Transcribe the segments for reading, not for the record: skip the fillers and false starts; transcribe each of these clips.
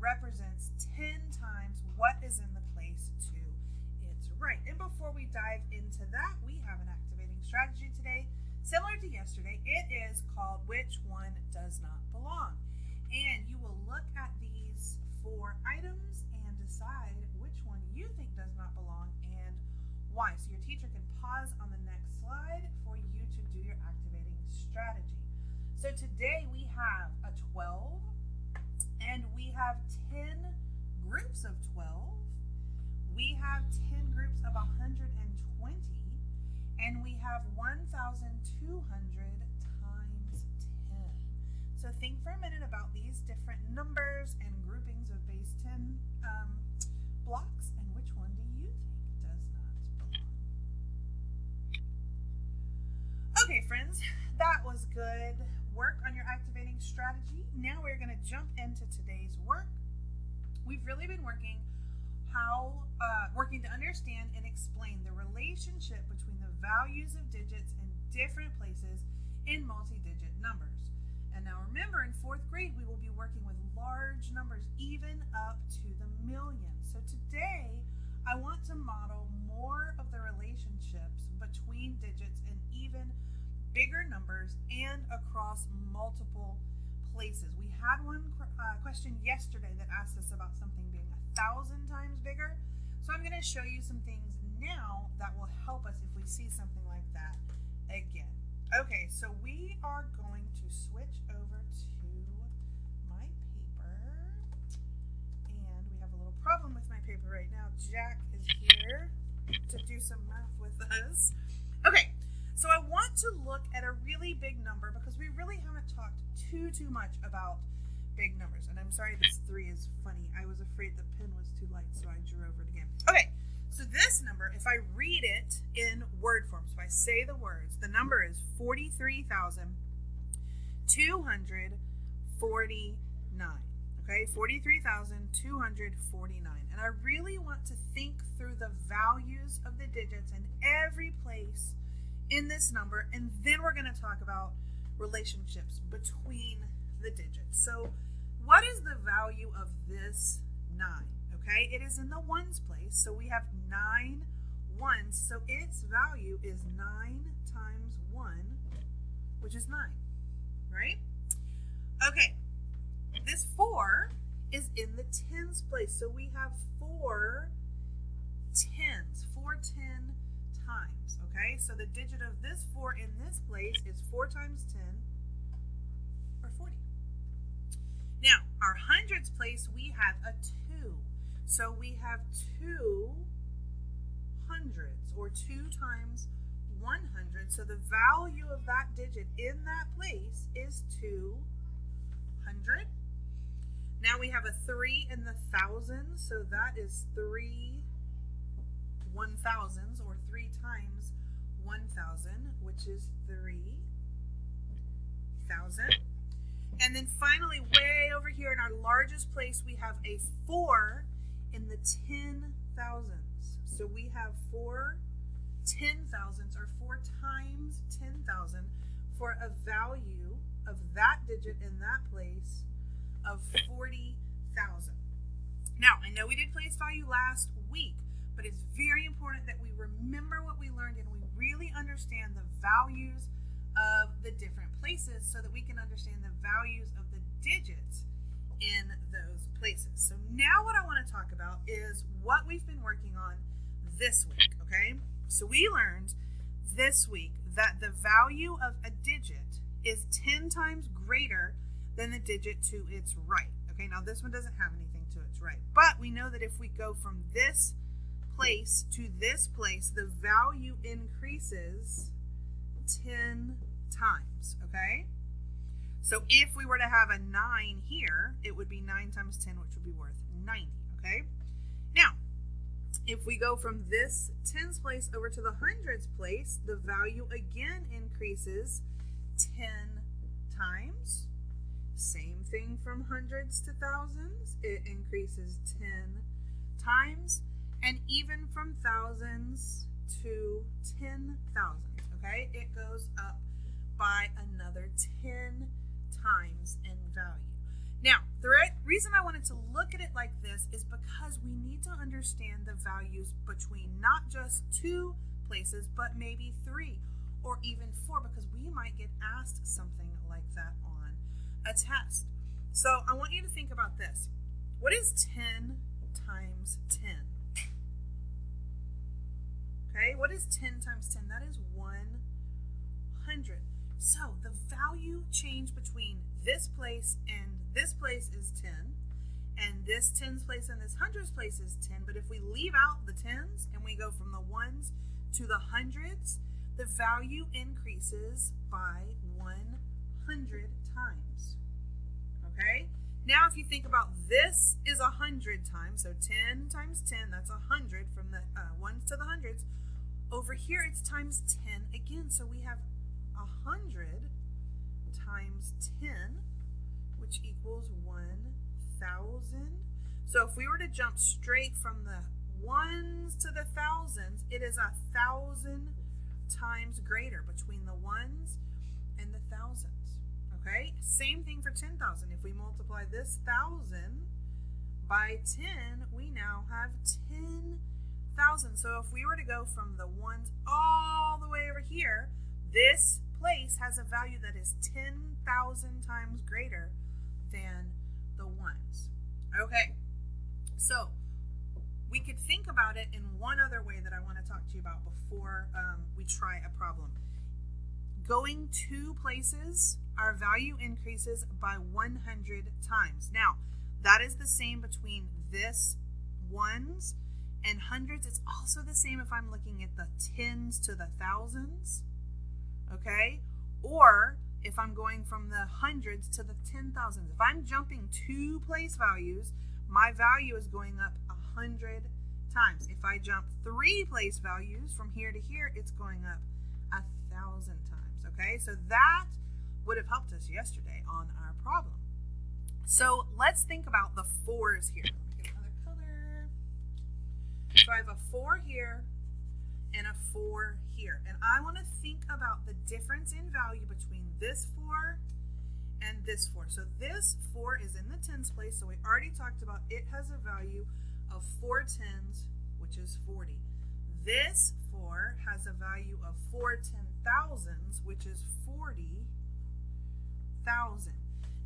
represents 10 times what is in the place to its right. And before we dive into that, we have an activating strategy today. Similar to yesterday, it is called Which One Does Not Belong. And you will look at these 4 items and decide which one you think does not belong and why. So your teacher can pause on the next slide for you to do your activating strategy. So today we have a 12 and we have 10 groups of 12. We have 10 groups of 120 and we have 1,200 times 10. So think for a minute about these different numbers and groupings of base 10 blocks, and which one do you think does not belong? Okay, friends, that was good work on your activating strategy. Now we're going to jump into today's work. We've really been working to understand and explain the relationship between the values of digits in different places in multi-digit numbers. And now remember, in 4th grade, we will be working with large numbers, even up to the million. So today, I want to model more of the relationships between digits and even bigger numbers and across multiple places. We had one question yesterday that asked us about something being 1,000 times bigger. So I'm going to show you some things now that will help us if we see something like that again. Okay, so we are going to switch over to my paper. And we have a little problem with my paper right now. Jack is here to do some math with us. Okay, so I want to look at a really big number because we really haven't talked too much about big numbers. And I'm sorry this 3 is funny. I was afraid the pen was too light, so I drew over it again. Okay, so this number, if I read it in word form, so if I say the words, the number is 43,249. Okay, 43,249. And I really want to think through the values of the digits in every place in this number, and then we're going to talk about relationships between the digits. So what is the value of this 9? Okay, it is in the ones place, so we have 9 ones, so its value is 9 times 1, which is 9, right? Okay, this 4 is in the tens place, so we have 4 tens, 4 10 times, okay? So the digit of this 4 in this place is 4 times 10, or 40. Now, our hundreds place, we have a 2. So we have 2 hundreds, or 2 times 100. So the value of that digit in that place is 200. Now we have a 3 in the thousands, so that is 3 1,000s, or 3 times 1,000, which is 3,000. And then finally, way over here in our largest place, we have a 4 in the 10,000s. So we have 4 10,000s, or 4 times 10,000, for a value of that digit in that place of 40,000. Now, I know we did place value last week, but it's very important that we remember what we learned and we really understand the values of the different places so that we can understand the values of the digits in those places. So now what I want to talk about is what we've been working on this week, okay? So we learned this week that the value of a digit is 10 times greater than the digit to its right. Okay, now this one doesn't have anything to its right, but we know that if we go from this place to this place, the value increases 10 times, okay? So if we were to have a 9 here, it would be 9 times 10, which would be worth 90, okay? Now, if we go from this tens place over to the hundreds place, the value again increases 10 times. Same thing from hundreds to thousands, it increases 10 times. And even from thousands to 10,000, okay, it goes up by another 10 times in value. Now, the reason I wanted to look at it like this is because we need to understand the values between not just 2 places, but maybe 3 or even 4, because we might get asked something like that on a test. So I want you to think about this. What is 10 times 10? Okay, what is 10 times 10? That is 100. So the value change between this place and this place is 10, and this tens place and this hundreds place is 10. But if we leave out the tens and we go from the ones to the hundreds, the value increases by 100 times. Okay? Now if you think about this is 100 times, so 10 times 10, that's 100 from the ones to the hundreds. Over here it's times 10 again, so we have 100 times 10, which equals 1,000. So if we were to jump straight from the ones to the thousands, it is 1,000 times greater between the ones and the thousands. Okay, same thing for 10,000. If we multiply this 1,000 by 10, we now have 10,000. So if we were to go from the ones all the way over here, this place has a value that is 10,000 times greater than the ones. Okay, so we could think about it in one other way that I want to talk to you about before we try a problem. Going 2 places, our value increases by 100 times. Now, that is the same between this ones and hundreds. It's also the same if I'm looking at the tens to the thousands, okay? Or if I'm going from the hundreds to the 10,000s. If I'm jumping 2 place values, my value is going up 100 times. If I jump 3 place values from here to here, it's going up 1,000 times. Okay, so that would have helped us yesterday on our problem. So let's think about the 4s here. Let me get another color. So I have a 4 here and a 4 here. And I want to think about the difference in value between this 4 and this 4. So this 4 is in the tens place, so we already talked about it has a value of 4 tens, which is 40. This 4 has a value of 4 10,000s, which is 40,000.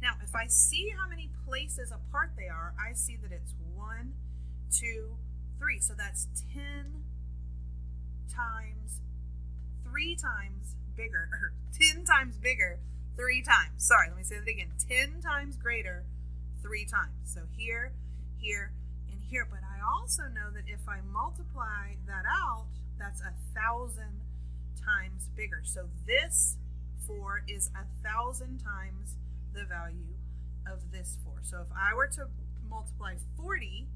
Now, if I see how many places apart they are, I see that it's 1, 2, 3. So that's 10 times 3 times bigger, or 10 times bigger 3 times. Sorry, let me say that again. 10 times greater 3 times. So here, here, and here. But I also know that if I multiply that out, that's 1,000 times bigger. So this 4 is 1,000 times the value of this 4. So if I were to multiply 40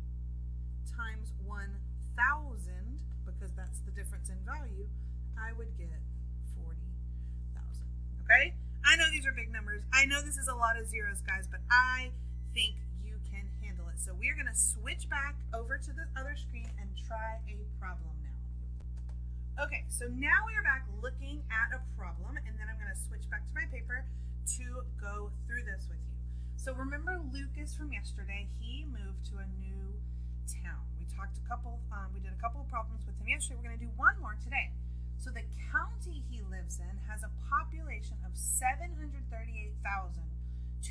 times 1,000, because that's the difference in value, I would get 40,000. Okay? I know these are big numbers. I know this is a lot of zeros, guys, but I think you can handle it. So we're going to switch back over to the other screen and try a problem now. Okay, so now we are back looking at a problem, and then I'm going to switch back to my paper to go through this with you. So remember Lucas from yesterday, he moved to a new town. We did a couple of problems with him yesterday. We're going to do one more today. So the county he lives in has a population of 738,265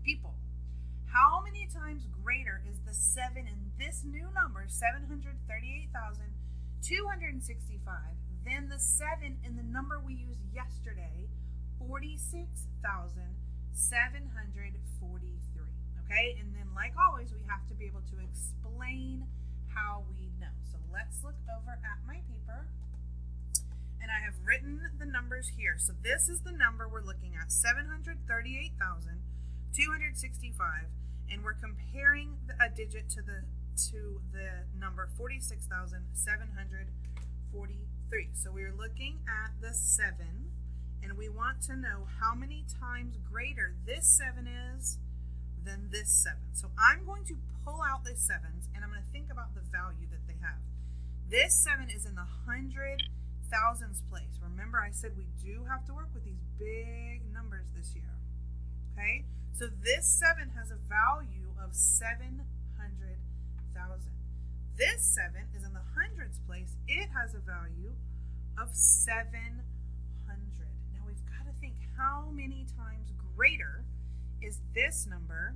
people. How many times greater is the 7 in this new number, 738,265, than the 7 in the number we used yesterday, 46,743? Okay, and then like always, we have to be able to explain how we know. So let's look over at my paper. And I have written the numbers here. So this is the number we're looking at, 738,265, and we're comparing a digit to the number 46,743. So we're looking at the 7, and we want to know how many times greater this 7 is than this 7. So I'm going to pull out the 7s, and I'm going to think about the value that they have. This 7 is in the 100,000s place. Remember, I said we do have to work with these big numbers this year. Okay, so this 7 has a value of 700,000. This 7 is in the hundreds place. It has a value of 700. Now we've got to think, how many times greater is this number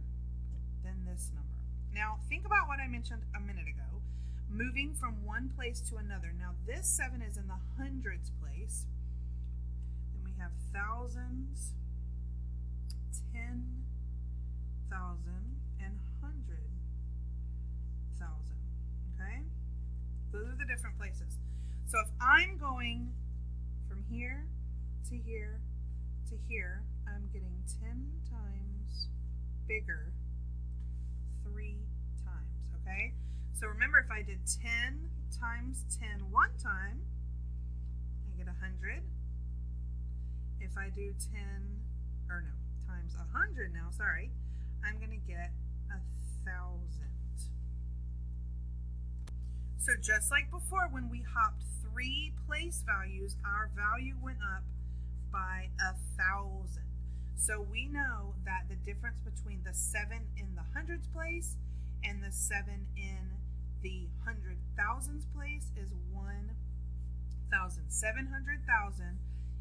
than this number? Now think about what I mentioned a minute ago, moving from one place to another. Now this 7 is in the hundreds place. Then we have thousands, 10,000, and 100,000. Okay? Those are the different places. So if I'm going from here to here to here, I'm getting 10 times bigger 3 times. Okay? So remember, if I did 10 times 10 one time, I get 100. If I do 10, or no, times 100 now, sorry, I'm going to get 1,000. So just like before, when we hopped 3 place values, our value went up by 1,000. So we know that the difference between the 7 in the hundreds place and the 7 in the 100,000s place is 1,000. 700,000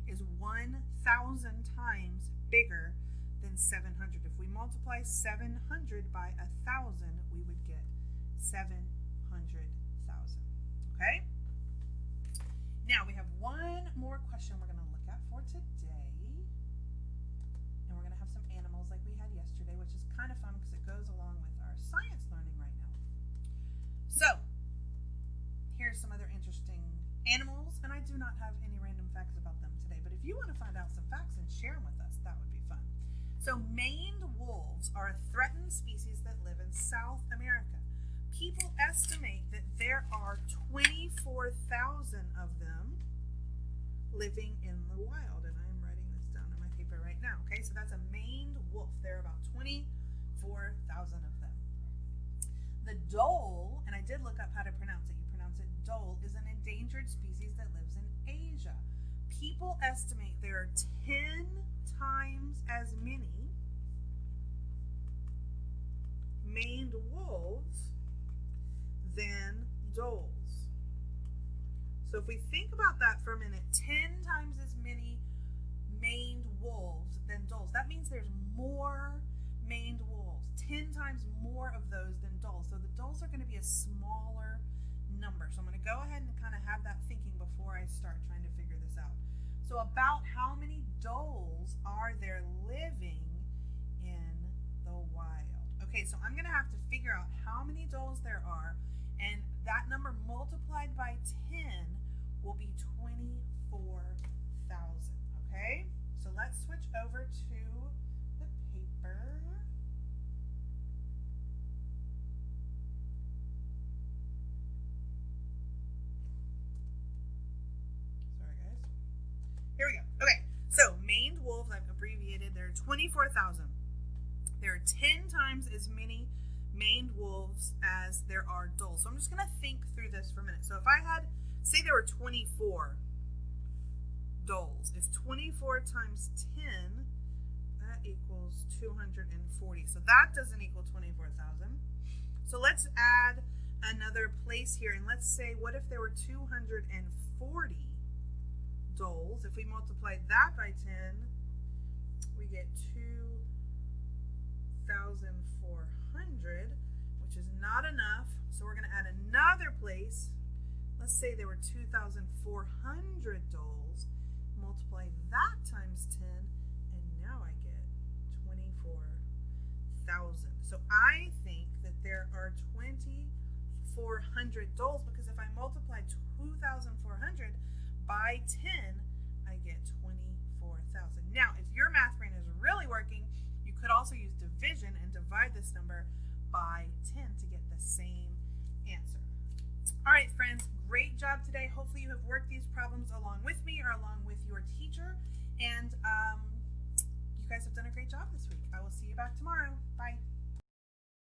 is 1,000 times bigger than 700. If we multiply 700 by 1,000, we would get 700,000. Okay? Now we have one more question we're going to look at for today. And we're going to have some animals like we had yesterday, which is kind of fun because it goes along with our science learning right now. So, here's some other interesting animals, and I do not have any random facts about them today, but if you want to find out some facts and share them with us, that would be fun. So, maned wolves are a threatened species that live in South America. People estimate that there are 24,000 of them living in the wild, and I'm writing this down in my paper right now. Okay, so that's a maned wolf. There are about 24,000 of them. The dhole, and I did look up how to pronounce it. You pronounce it dhole, is an endangered species that lives in Asia. People estimate there are 10 times as many maned wolves than dholes. So if we think about that for a minute, 10 times as many maned wolves than dholes. That means there's more maned wolves, 10 times more of those than dholes. So the dholes are going to be a smaller number. So I'm going to go ahead and kind of have that thinking before I start trying to figure this out. So about how many dholes are there living in the wild? Okay, so I'm going to have to figure out how many dholes there are, and that number multiplied by 10 will be 24,000. Okay, so let's switch over to the paper. Sorry, guys. Here we go. Okay, so maned wolves, I've abbreviated, there are 24,000. There are 10 times as many maned wolves as there are dholes. So I'm just going to think through this for a minute. So if I had, say there were 24 dholes. If 24 times 10, that equals 240. So that doesn't equal 24,000. So let's add another place here. And let's say, what if there were 240 dholes? If we multiply that by 10, we get 2,400, which is not enough. So we're going to add another place. Let's say there were 2,400 dholes. Multiply that times 10, and now I get 24,000. So I think that there are 2,400 dholes, because if I multiply 2,400 by 10, I get 24,000. Now, if your math brain is really working, you could also use division and divide this number by 10 to get the same answer. All right, friends, great job today. Hopefully you have worked these problems along with me or along with your teacher. And you guys have done a great job this week. I will see you back tomorrow.